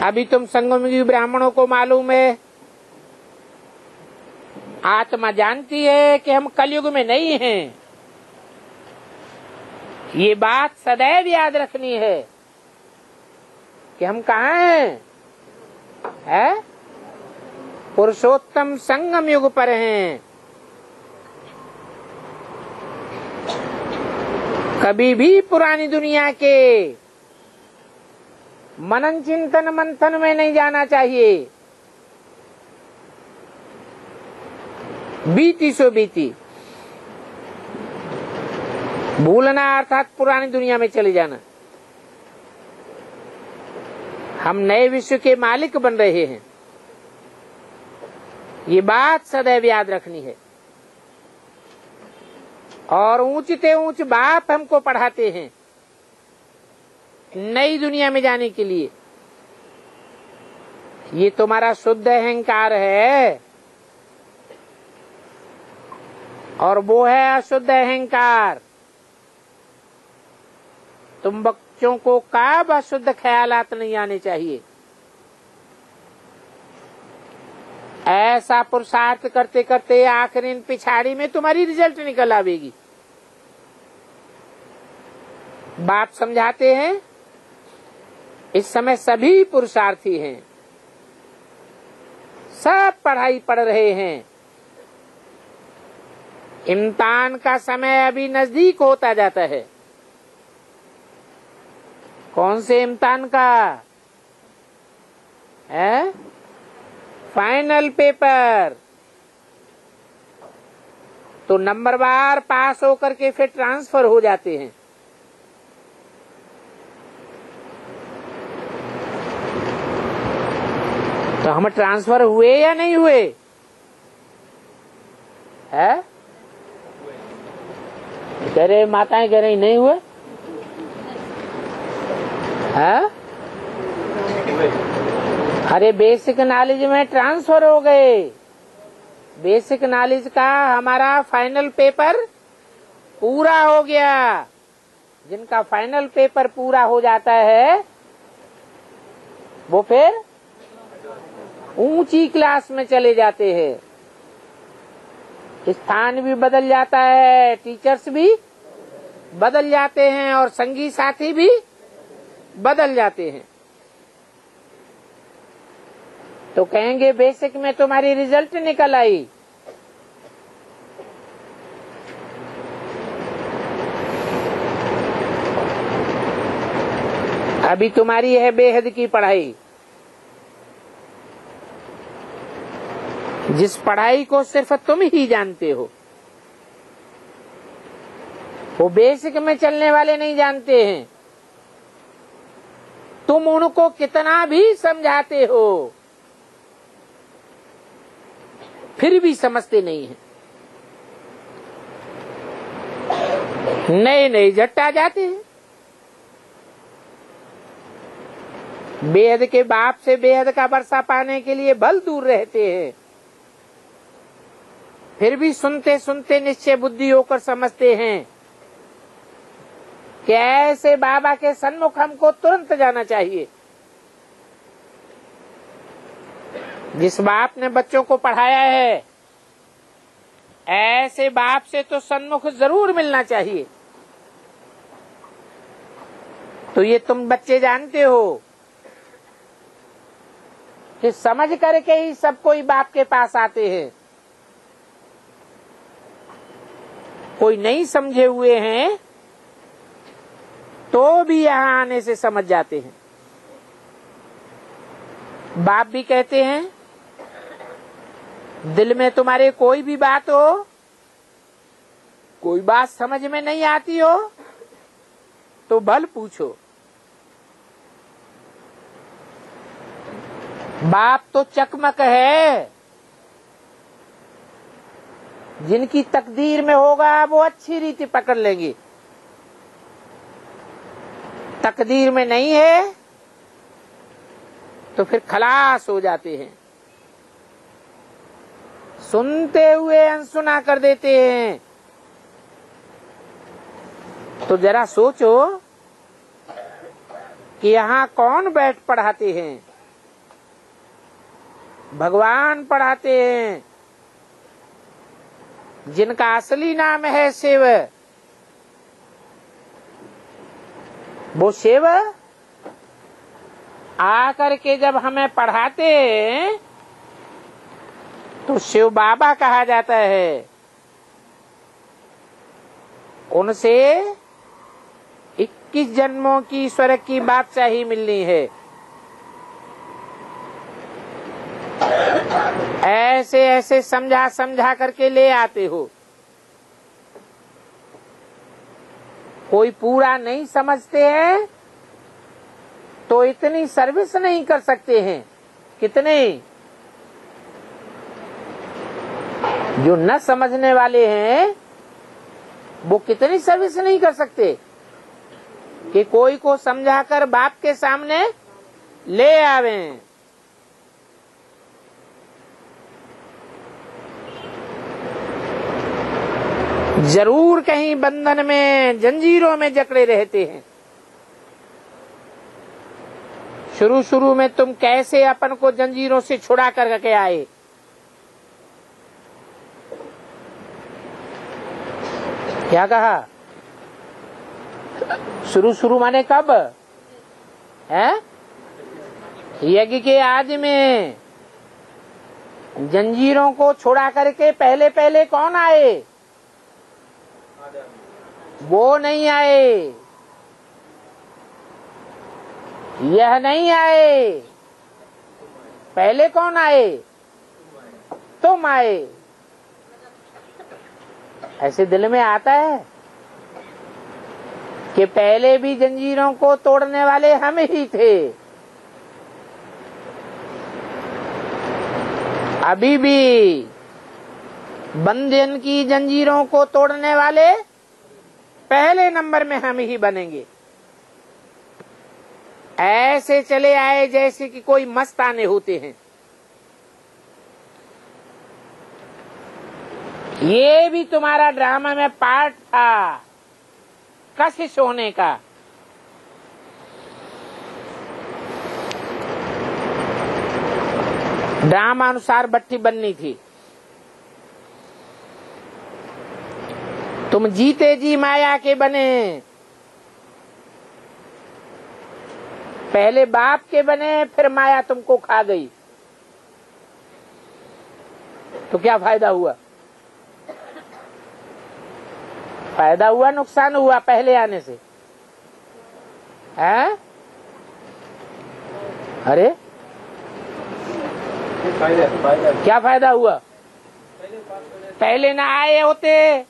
अभी तुम संगमयुगी ब्राह्मणों को मालूम है, आत्मा जानती है कि हम कलयुग में नहीं हैं। ये बात सदैव याद रखनी है कि हम कहाँ हैं? है? पुरुषोत्तम संगम युग पर हैं। कभी भी पुरानी दुनिया के मनन चिंतन मंथन में नहीं जाना चाहिए। बीती सो बीती, भूलना अर्थात पुरानी दुनिया में चले जाना। हम नए विश्व के मालिक बन रहे हैं। ये बात सदैव याद रखनी है। और ऊंचते ऊंच बाप हमको पढ़ाते हैं नई दुनिया में जाने के लिए। ये तुम्हारा शुद्ध अहंकार है और वो है अशुद्ध अहंकार। तुम बच्चों को कब अशुद्ध ख्यालात नहीं आने चाहिए। ऐसा पुरुषार्थ करते करते आखिरी पिछाड़ी में तुम्हारी रिजल्ट निकल आवेगी। बाप समझाते हैं इस समय सभी पुरुषार्थी हैं, सब पढ़ाई पढ़ रहे हैं। इम्तिहान का समय अभी नजदीक होता जाता है। कौन से इम्तिहान का है? Final paper. तो नंबरवार पास होकर के फिर ट्रांसफर हो जाते हैं। तो हम ट्रांसफर हुए या नहीं हुए? है कह रहे माताएं कह रही नहीं हुए है? अरे बेसिक नॉलेज में ट्रांसफर हो गए। बेसिक नॉलेज का हमारा फाइनल पेपर पूरा हो गया। जिनका फाइनल पेपर पूरा हो जाता है वो फिर ऊंची क्लास में चले जाते हैं। स्थान भी बदल जाता है, टीचर्स भी बदल जाते हैं और संगी साथी भी बदल जाते हैं। तो कहेंगे बेसिक में तुम्हारी रिजल्ट निकल आई। अभी तुम्हारी है बेहद की पढ़ाई। जिस पढ़ाई को सिर्फ तुम ही जानते हो, वो बेसिक में चलने वाले नहीं जानते हैं। तुम उनको कितना भी समझाते हो फिर भी समझते नहीं है। नए नए झट आ जाते हैं। बेहद के बाप से बेहद का वर्षा पाने के लिए भल दूर रहते हैं। फिर भी सुनते सुनते निश्चय बुद्धि होकर समझते हैं कि ऐसे बाबा के सन्मुख हमको तुरंत जाना चाहिए। जिस बाप ने बच्चों को पढ़ाया है ऐसे बाप से तो सन्मुख जरूर मिलना चाहिए। तो ये तुम बच्चे जानते हो कि समझ करके ही सब कोई बाप के पास आते हैं। कोई नहीं समझे हुए हैं तो भी यहाँ आने से समझ जाते हैं। बाप भी कहते हैं दिल में तुम्हारे कोई भी बात हो, कोई बात समझ में नहीं आती हो तो भल पूछो। बाप तो चकमक है। जिनकी तकदीर में होगा वो अच्छी रीति पकड़ लेंगे। तकदीर में नहीं है तो फिर खलास हो जाते हैं। सुनते हुए अनसुना कर देते हैं। तो जरा सोचो कि यहाँ कौन बैठ पढ़ाते हैं? भगवान पढ़ाते हैं, जिनका असली नाम है शिव। वो शिव आकर के जब हमें पढ़ाते हैं तो शिव बाबा कहा जाता है। उनसे 21 जन्मों की ईश्वर की बादशाही मिलनी है। ऐसे ऐसे समझा समझा करके ले आते हो। कोई पूरा नहीं समझते हैं तो इतनी सर्विस नहीं कर सकते हैं। कितने जो न समझने वाले हैं वो कितनी सर्विस नहीं कर सकते कि कोई को समझाकर बाप के सामने ले आवे। जरूर कहीं बंधन में, जंजीरों में जकड़े रहते हैं। शुरू शुरू में तुम कैसे अपन को जंजीरों से छुड़ा करके आए? क्या कहा? शुरू शुरू माने कब है? यज्ञ के आज में जंजीरों को छुड़ा करके पहले पहले कौन आए? वो नहीं आए, यह नहीं आए। पहले कौन आए? तुम आए। ऐसे दिल में आता है कि पहले भी जंजीरों को तोड़ने वाले हम ही थे, अभी भी बंधन की जंजीरों को तोड़ने वाले पहले नंबर में हम ही बनेंगे। ऐसे चले आए जैसे कि कोई मस्ताने होते हैं। ये भी तुम्हारा ड्रामा में पार्ट था, कशिश होने का। ड्रामा अनुसार भट्टी बननी थी। तुम जीते जी माया के बने, पहले बाप के बने, फिर माया तुमको खा गई। तो क्या फायदा हुआ? फायदा हुआ, नुकसान हुआ पहले आने से? हैं? अरे क्या फायदा हुआ? पहले ना आए होते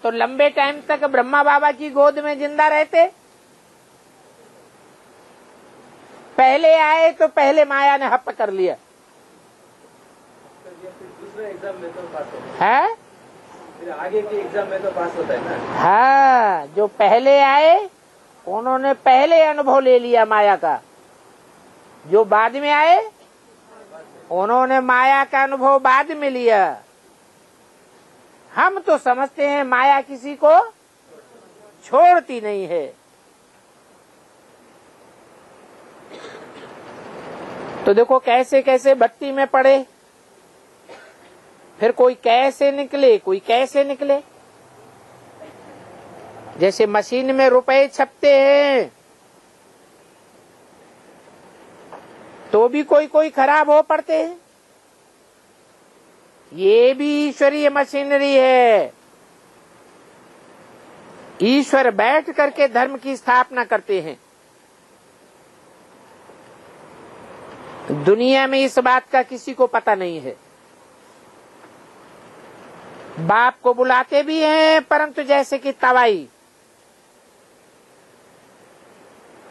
तो लंबे टाइम तक ब्रह्मा बाबा की गोद में जिंदा रहते। पहले आए तो पहले माया ने हप कर लिया। दूसरे एग्जाम में तो पास होता है, फिर आगे के एग्जाम में तो पास होता है ना। हाँ, जो पहले आए उन्होंने पहले अनुभव ले लिया माया का। जो बाद में आए उन्होंने माया का अनुभव बाद में लिया। हम तो समझते हैं माया किसी को छोड़ती नहीं है। तो देखो कैसे कैसे भट्टी में पड़े, फिर कोई कैसे निकले, कोई कैसे निकले। जैसे मशीन में रुपए छपते हैं तो भी कोई कोई खराब हो पड़ते हैं। ये भी ईश्वरीय मशीनरी है। ईश्वर बैठ करके धर्म की स्थापना करते हैं। दुनिया में इस बात का किसी को पता नहीं है। बाप को बुलाते भी हैं, परंतु जैसे कि तवाई,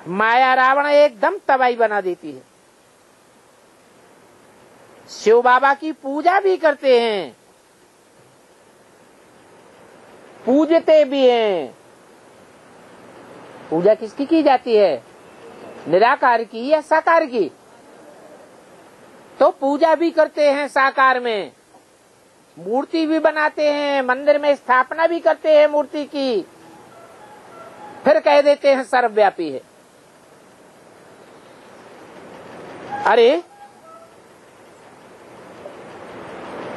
माया रावण एकदम तबाही बना देती है। शिव बाबा की पूजा भी करते हैं, पूजते भी हैं। पूजा किसकी की जाती है? निराकार की या साकार की? तो पूजा भी करते हैं साकार में, मूर्ति भी बनाते हैं, मंदिर में स्थापना भी करते हैं मूर्ति की, फिर कह देते हैं सर्वव्यापी है। अरे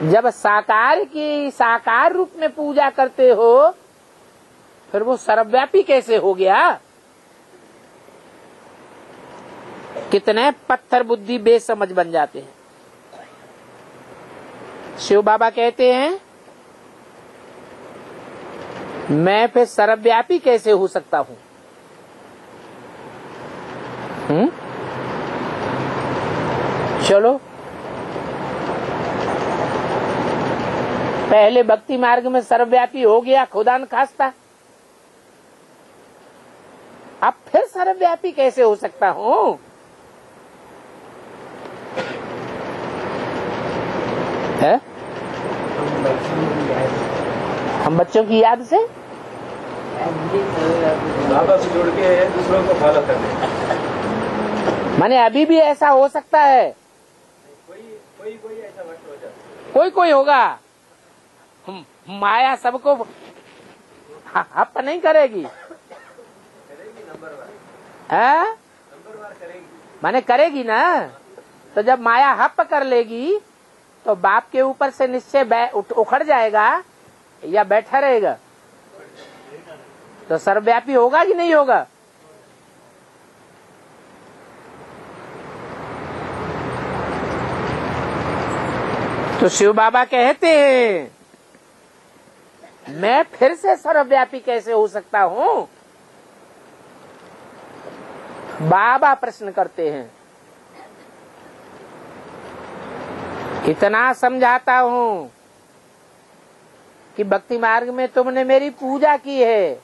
जब साकार की साकार रूप में पूजा करते हो फिर वो सर्वव्यापी कैसे हो गया? कितने पत्थर बुद्धि बेसमझ बन जाते हैं। शिव बाबा कहते हैं मैं फिर सर्वव्यापी कैसे हो सकता हूं? चलो, पहले भक्ति मार्ग में सर्वव्यापी हो गया खुदा न खास्ता, अब फिर सर्वव्यापी कैसे हो सकता हूँ? है? हम बच्चों की याद से बाबा से जोड़ के दूसरों को फॉलो करने। माने अभी भी ऐसा हो सकता है, कोई ऐसा वक्त हो जाता, कोई होगा। माया सबको हप नहीं करेगी, नंबर करेगी, माने करेगी ना। तो जब माया हप कर लेगी तो बाप के ऊपर से निश्चय उखड़ जाएगा या बैठा रहेगा? तो सर्वव्यापी होगा कि नहीं होगा? तो शिव बाबा कहते हैं मैं फिर से सर्वव्यापी कैसे हो सकता हूँ? बाबा प्रश्न करते हैं। इतना समझाता हूँ कि भक्ति मार्ग में तुमने मेरी पूजा की है,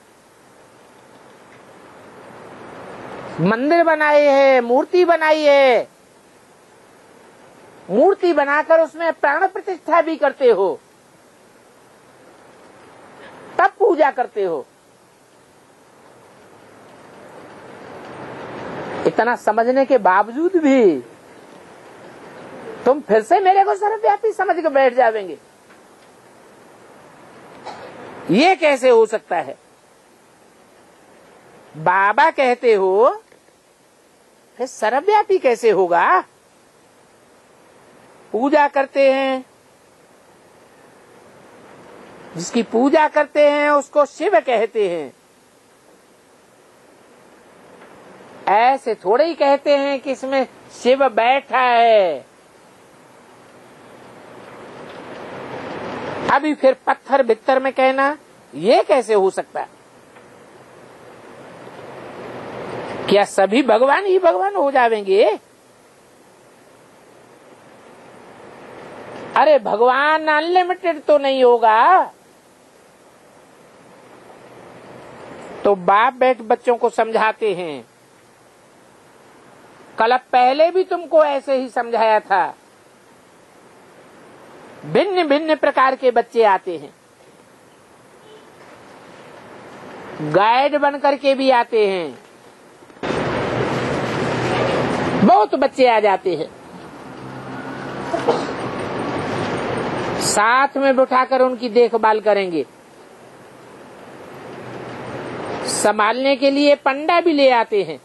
मंदिर बनाए हैं, मूर्ति बनाई है, मूर्ति बनाकर उसमें प्राण प्रतिष्ठा भी करते हो, तब पूजा करते हो। इतना समझने के बावजूद भी तुम फिर से मेरे को सर्वव्यापी समझ के बैठ जावेंगे, ये कैसे हो सकता है? बाबा कहते हो फिर सर्वव्यापी कैसे होगा? पूजा करते हैं, जिसकी पूजा करते हैं उसको शिव कहते हैं। ऐसे थोड़े ही कहते हैं कि इसमें शिव बैठा है। अभी फिर पत्थर भित्तर में कहना, ये कैसे हो सकता है? क्या सभी भगवान ही भगवान हो जाएंगे? अरे भगवान अनलिमिटेड तो नहीं होगा। तो बाप बैठ बच्चों को समझाते हैं। कल पहले भी तुमको ऐसे ही समझाया था। भिन्न भिन्न प्रकार के बच्चे आते हैं, गाइड बन करके भी आते हैं, बहुत बच्चे आ जाते हैं। साथ में बिठाकर उनकी देखभाल करेंगे। संभालने के लिए पंडा भी ले आते हैं।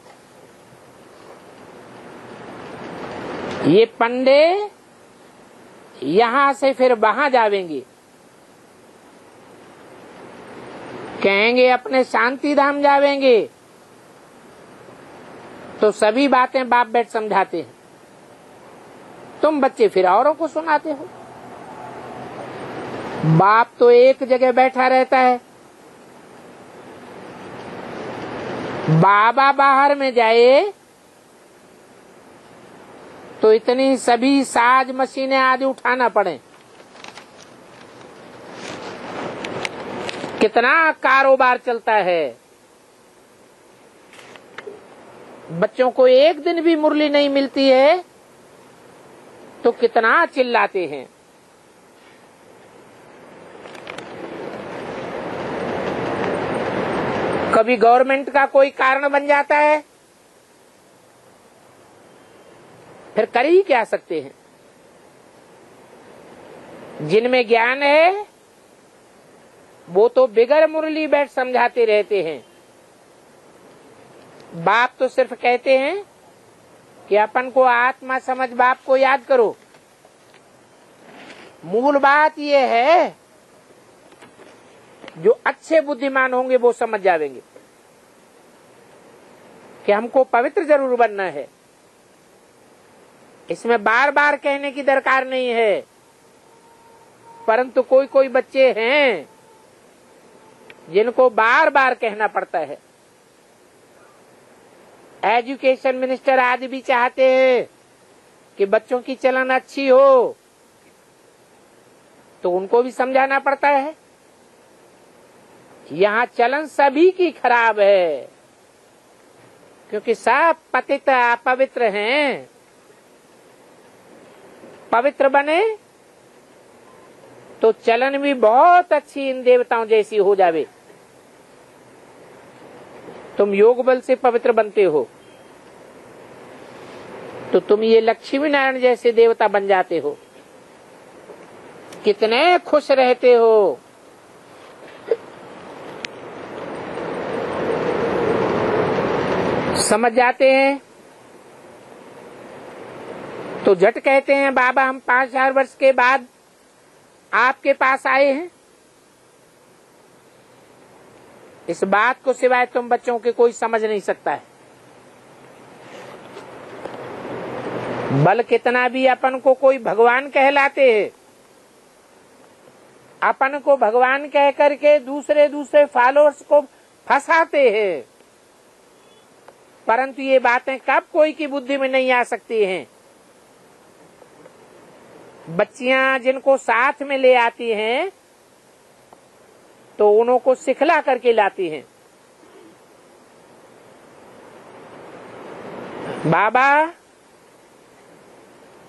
ये पंडे यहां से फिर वहां जावेंगे, कहेंगे अपने शांति धाम जावेंगे। तो सभी बातें बाप बैठ समझाते हैं, तुम बच्चे फिर औरों को सुनाते हो। बाप तो एक जगह बैठा रहता है, बाबा बाहर में जाए तो इतनी सभी साज मशीनें आदि उठाना पड़े। कितना कारोबार चलता है। बच्चों को एक दिन भी मुरली नहीं मिलती है तो कितना चिल्लाते हैं। कभी गवर्नमेंट का कोई कारण बन जाता है, फिर कर ही क्या सकते हैं। जिनमें ज्ञान है वो तो बिगर मुरली बैठ समझाते रहते हैं। बाप तो सिर्फ कहते हैं कि अपन को आत्मा समझ बाप को याद करो। मूल बात ये है, जो अच्छे बुद्धिमान होंगे वो समझ जाएंगे कि हमको पवित्र जरूर बनना है। इसमें बार बार कहने की दरकार नहीं है। परंतु कोई कोई बच्चे हैं जिनको बार बार कहना पड़ता है। एजुकेशन मिनिस्टर आदि भी चाहते हैं कि बच्चों की चलन अच्छी हो, तो उनको भी समझाना पड़ता है। यहाँ चलन सभी की खराब है, क्योंकि सब पतित अपवित्र हैं। पवित्र बने तो चलन भी बहुत अच्छी इन देवताओं जैसी हो जावे। तुम योग बल से पवित्र बनते हो तो तुम ये लक्ष्मी नारायण जैसे देवता बन जाते हो। कितने खुश रहते हो। समझ जाते हैं तो झट कहते हैं बाबा हम 5000 वर्ष के बाद आपके पास आए हैं। इस बात को सिवाय तुम बच्चों के कोई समझ नहीं सकता है। बल कितना भी अपन को कोई भगवान कहलाते हैं, अपन को भगवान कह करके दूसरे फॉलोअर्स को फंसाते हैं, परंतु ये बातें कब कोई की बुद्धि में नहीं आ सकती हैं। बच्चियां जिनको साथ में ले आती हैं तो उनको सिखला करके लाती हैं। बाबा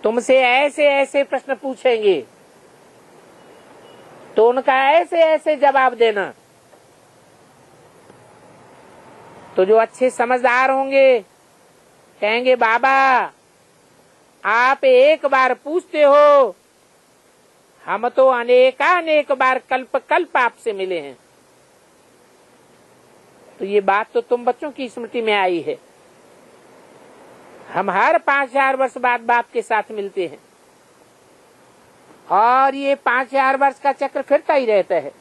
तुमसे ऐसे ऐसे प्रश्न पूछेंगे तो उनका ऐसे ऐसे जवाब देना। तो जो अच्छे समझदार होंगे कहेंगे बाबा आप एक बार पूछते हो, हम तो अनेक बार कल्प कल्प आपसे मिले हैं। तो ये बात तो तुम बच्चों की स्मृति में आई है। हम हर 5000 वर्ष बाद बाप के साथ मिलते हैं और ये 5000 वर्ष का चक्र फिरता ही रहता है।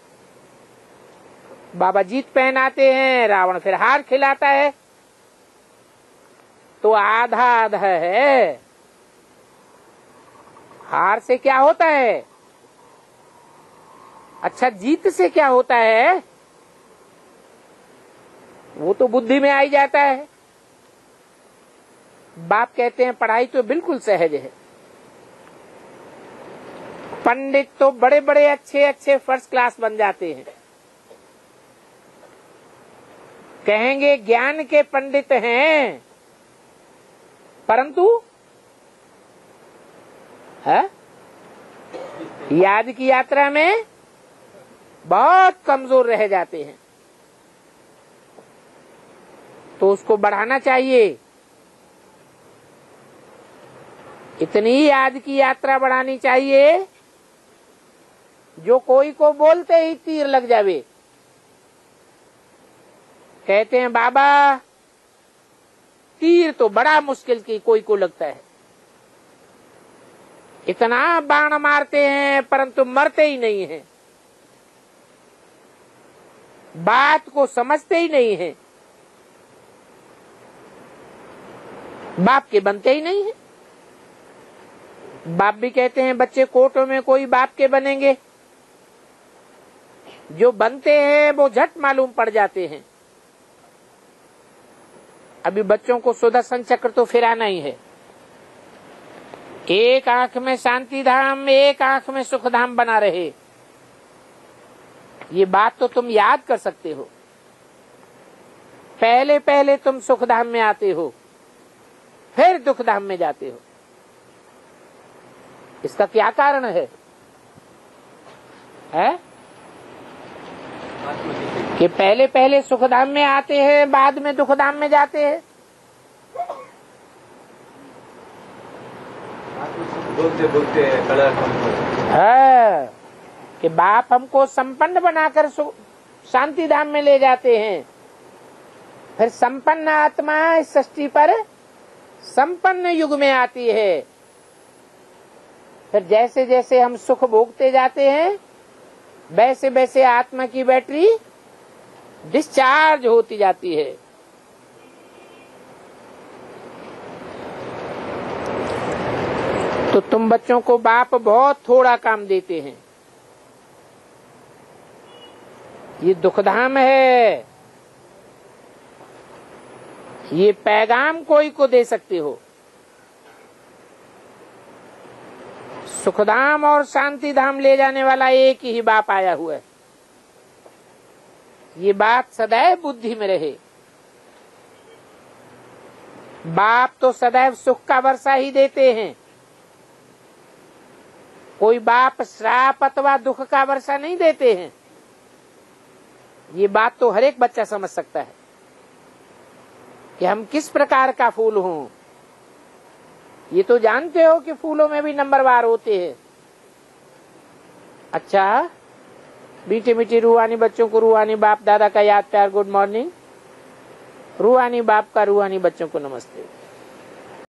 बाबा जीत पहनाते हैं, रावण फिर हार खिलाता है, तो आधा आधा है। हार से क्या होता है? अच्छा जीत से क्या होता है वो तो बुद्धि में आ ही जाता है। बाप कहते हैं पढ़ाई तो बिल्कुल सहज है। पंडित तो बड़े बड़े अच्छे फर्स्ट क्लास बन जाते हैं। कहेंगे ज्ञान के पंडित हैं, परंतु है याद की यात्रा में बहुत कमजोर रह जाते हैं। तो उसको बढ़ाना चाहिए। इतनी याद की यात्रा बढ़ानी चाहिए जो कोई को बोलते ही तीर लग जावे। कहते हैं बाबा तीर तो बड़ा मुश्किल की कोई को लगता है। इतना बाण मारते हैं परंतु मरते ही नहीं हैं, बात को समझते ही नहीं है, बाप के बनते ही नहीं है। बाप भी कहते हैं बच्चे कोर्टों में कोई बाप के बनेंगे, जो बनते हैं वो झट मालूम पड़ जाते हैं। अभी बच्चों को सुदर्शन चक्र तो फिराना ही है। एक आंख में शांति धाम, एक आंख में सुख धाम बना रहे। ये बात तो तुम याद कर सकते हो। पहले पहले तुम सुख धाम में आते हो, फिर दुख धाम में जाते हो। इसका क्या कारण है? कि पहले पहले सुख धाम में आते हैं, बाद में दुख धाम में जाते हैं। बोलते बोलते है कि बाप हमको संपन्न बनाकर शांति धाम में ले जाते हैं। फिर संपन्न आत्मा इस सृष्टि पर संपन्न युग में आती है। फिर जैसे जैसे हम सुख भोगते जाते हैं वैसे वैसे आत्मा की बैटरी डिस्चार्ज होती जाती है। तो तुम बच्चों को बाप बहुत थोड़ा काम देते हैं। ये दुखधाम है, ये पैगाम कोई को दे सकते हो। सुखधाम और शांति धाम ले जाने वाला एक ही बाप आया हुआ है। ये बात सदैव बुद्धि में रहे। बाप तो सदैव सुख का वर्षा ही देते हैं। कोई बाप श्राप अथवा दुख का वर्षा नहीं देते हैं। ये बात तो हर एक बच्चा समझ सकता है कि हम किस प्रकार का फूल हों। ये तो जानते हो कि फूलों में भी नंबरवार होते हैं। अच्छा, मीठी मीठी रूहानी बच्चों को रूहानी बाप दादा का याद प्यार गुड मॉर्निंग। रूहानी बाप का रूहानी बच्चों को नमस्ते।